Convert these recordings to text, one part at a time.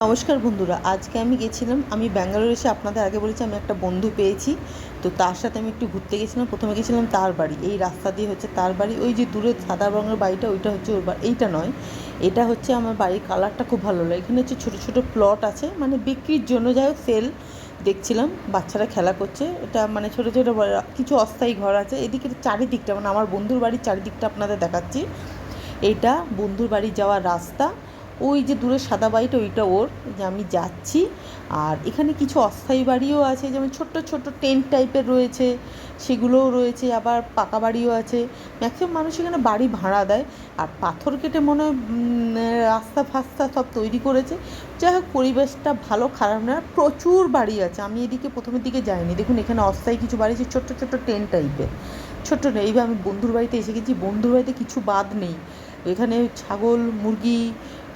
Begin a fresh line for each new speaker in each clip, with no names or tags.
নমস্কার বন্ধুরা, আজকে আমি গেছিলাম, আমি ব্যাঙ্গালোর এসে আপনাদের আগে বলেছি আমি একটা বন্ধু পেয়েছি। তো তার সাথে আমি একটু ঘুরতে গেছিলাম। প্রথমে গেছিলাম তার বাড়ি, এই রাস্তা দিয়ে হচ্ছে তার বাড়ি, ওই যে দূরে সাদা রঙের বাড়িটা ওইটা হচ্ছে ওর বাড়ি। এইটা নয়, এটা হচ্ছে আমার বাড়ির কালারটা খুব ভালো লাগে। এখানে হচ্ছে ছোটো ছোটো প্লট আছে, মানে বিক্রির জন্য, যাই হোক সেল দেখছিলাম, বাচ্চারা খেলা করছে। এটা মানে ছোটো ছোটো কিছু অস্থায়ী ঘর আছে এদিকে চারিদিকটা, মানে আমার বন্ধুর বাড়ির চারিদিকটা আপনাদের দেখাচ্ছি। এইটা বন্ধুর বাড়ি যাওয়ার রাস্তা, ওই যে দূরে সাদা বাড়িটা ওইটা ওর, যে আমি যাচ্ছি। আর এখানে কিছু অস্থায়ী বাড়িও আছে, যেমন ছোট্ট ছোট্ট টেন্ট টাইপের রয়েছে, সেগুলোও রয়েছে। আবার পাকা বাড়িও আছে। ম্যাক্সিমাম মানুষ এখানে বাড়ি ভাড়া দেয়। আর পাথর কেটে মনে হয় রাস্তা ফাস্তা সব তৈরি করেছে। যাই হোক, পরিবেশটা ভালো, খারাপ না। প্রচুর বাড়ি আছে, আমি এদিকে প্রথমের দিকে যাইনি। দেখুন এখানে অস্থায়ী কিছু বাড়ি আছে, ছোট্ট ছোট্ট টেন্ট টাইপের, ছোট্ট নেই। এইভাবে আমি বন্ধুর বাড়িতে এসে গেছি, বন্ধুর বাড়িতে কিছু বাদ নেই। এখানে ছাগল, মুরগি,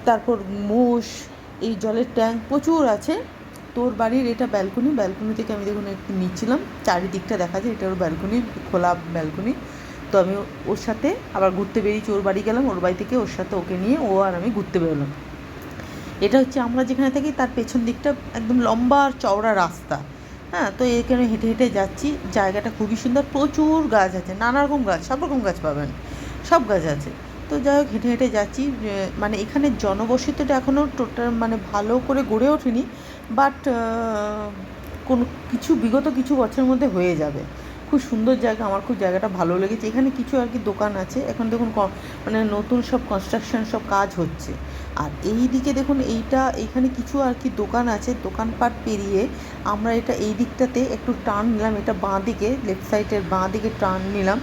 তারপর মোষ, এই জলের ট্যাঙ্ক প্রচুর আছে। তোর বাড়ির এটা ব্যালকনি, ব্যালকনি থেকে আমি দেখুন একটু নিচ্ছিলাম, চারিদিকটা দেখা যায়, এটা ওর ব্যালকনি, খোলা ব্যালকনি। তো আমি ওর সাথে আবার ঘুরতে বেরিয়েছি, ওর বাড়ি গেলাম, ওর বাড়ি থেকে ওর সাথে ওকে নিয়ে ও আর আমি ঘুরতে বেরোলাম। এটা হচ্ছে আমরা যেখানে থাকি তার পেছন দিকটা, একদম লম্বা আর চওড়া রাস্তা। হ্যাঁ, তো এখানে হেঁটে হেঁটে যাচ্ছি, জায়গাটা খুবই সুন্দর, প্রচুর গাছ আছে, নানা রকম গাছ, সব রকম গাছ পাবেন, সব গাছ আছে। তো যাই হোক, হেঁটে হেঁটে যাচ্ছি। মানে এখানে জনবসতিটা এখনও টোটাল মানে ভালো করে গড়ে ওঠেনি, বাট কোনো কিছু বিগত কিছু বছরের মধ্যে হয়ে যাবে। খুব সুন্দর জায়গা, আমার খুব জায়গাটা ভালো লেগেছে। এখানে কিছু আর কি দোকান আছে, এখন দেখুন মানে নতুন সব কনস্ট্রাকশন সব কাজ হচ্ছে। আর এই দিকে দেখুন এইখানে কিছু আর কি দোকান আছে, দোকানপাট পেরিয়ে আমরা এই দিকটাতে একটু টার্ন নিলাম, এটা বাঁ দিকে, লেফট সাইডের বাঁ দিকে টার্ন নিলাম।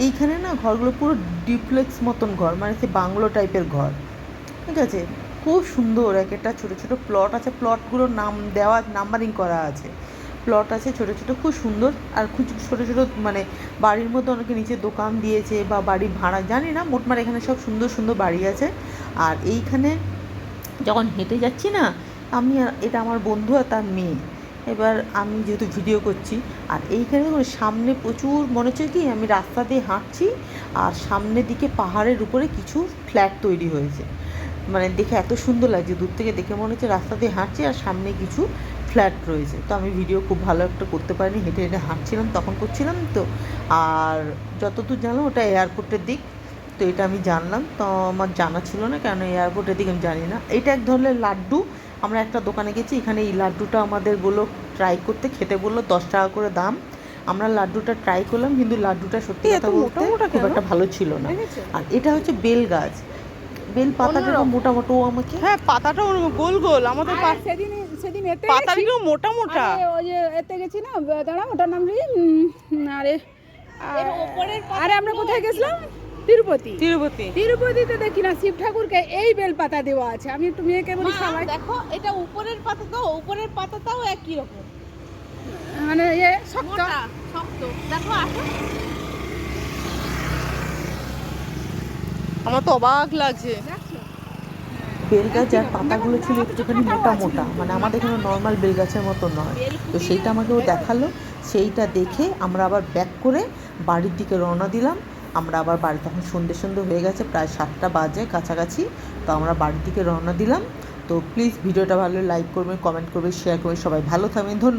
এইখানে না ঘরগুলো পুরো ডিপ্লেক্স মতন ঘর, মানে সে বাংলো টাইপের ঘর, ঠিক আছে। খুব সুন্দর, এক একটা ছোটো ছোটো প্লট আছে, প্লটগুলোর নাম দেওয়া, নাম্বারিং করা আছে, প্লট আছে ছোটো ছোটো, খুব সুন্দর। আর খুব ছোটো ছোটো মানে বাড়ির মধ্যে অনেকে নিচে দোকান দিয়েছে বা বাড়ি ভাড়া, জানি না, মোটমাট এখানে সব সুন্দর সুন্দর বাড়ি আছে। আর এইখানে যখন হেঁটে যাচ্ছি না আমি, আর এটা আমার বন্ধু আর তার মেয়ে, এবার আমি যেহেতু ভিডিও করছি, আর এইখানে দেখুন সামনে প্রচুর, মনে হচ্ছে কি আমি রাস্তা দিয়ে হাঁটছি, আর সামনের দিকে পাহাড়ের উপরে কিছু ফ্ল্যাট তৈরি হয়েছে। মানে দেখে এত সুন্দর লাগছে, দূর থেকে দেখে মনে হচ্ছে রাস্তা দিয়ে হাঁটছি আর সামনে কিছু ফ্ল্যাট রয়েছে। তো আমি ভিডিও খুব ভালো একটা করতে পারিনি, হেঁটে হেঁটে হাঁটছিলাম, তখন করছিলাম তো। আর যতদূর জানলাম ওটা এয়ারপোর্টের দিক, তো এটা আমি জানলাম, তো আমার জানা ছিল না, কেন এয়ারপোর্টের দিকে আমি জানি না। এটা এক ধরনের লাড্ডু, আমরা একটা দোকানে গেছি, এখানে এই লাড্ডুটা আমাদের বললো ট্রাই করতে, খেতে বললো, 10 টাকা করে দাম। আমরা লাড্ডুটা ট্রাই করলাম, কিন্তু লাড্ডুটা সত্যি কথা বলতে খুব একটা ভালো ছিল না। আর এটা হচ্ছে বেল গাছ, বেল পাতা যেরকম মোটা মোটা, ও আমাকে,
হ্যাঁ পাতাটা গোল গোল, আমাদের
সেদিন সেদিন এতে
পাতাগুলো মোটা মোটা।
ওই যে এতে গেছি না, দাঁড়া ওটার নাম কি, আরে আরে আমরা কোথায় গেছিলাম, তিরুপতি।
তিরুপতি
তিরুপতিতে দেখি না শিব ঠাকুরকে এই বেল পাতা দেওয়া আছে। আমি একটু মেয়েকে বলি সবাই
দেখো, এটা উপরের পাতা, তো উপরের পাতাটাও একই রকম,
মানে শক্ত
শক্ত। দেখো, আসো।
আমার তো অবাক লাগছে।
বেল গাছ আর পাতাগুলো ছিল একটুখানি মোটা মোটা, মানে আমাদের এখানে নর্মাল বেল গাছের মতো নয়। তো সেইটা আমাকে ও দেখালো, সেইটা দেখে আমরা আবার ব্যাক করে বাড়ির দিকে রওনা দিলাম। আমরা আবার বাড়ি, তখন সন্ধ্যে সন্ধ্যে হয়ে গেছে, প্রায় 7টা বাজে কাছাকাছি। তো আমরা বাড়ির দিকে রওনা দিলাম। তো প্লিজ ভিডিওটা ভালো লাইক করবেন, কমেন্ট করবেন, শেয়ার করবেন, সবাই ভালো থাকবেন, ধন্যবাদ।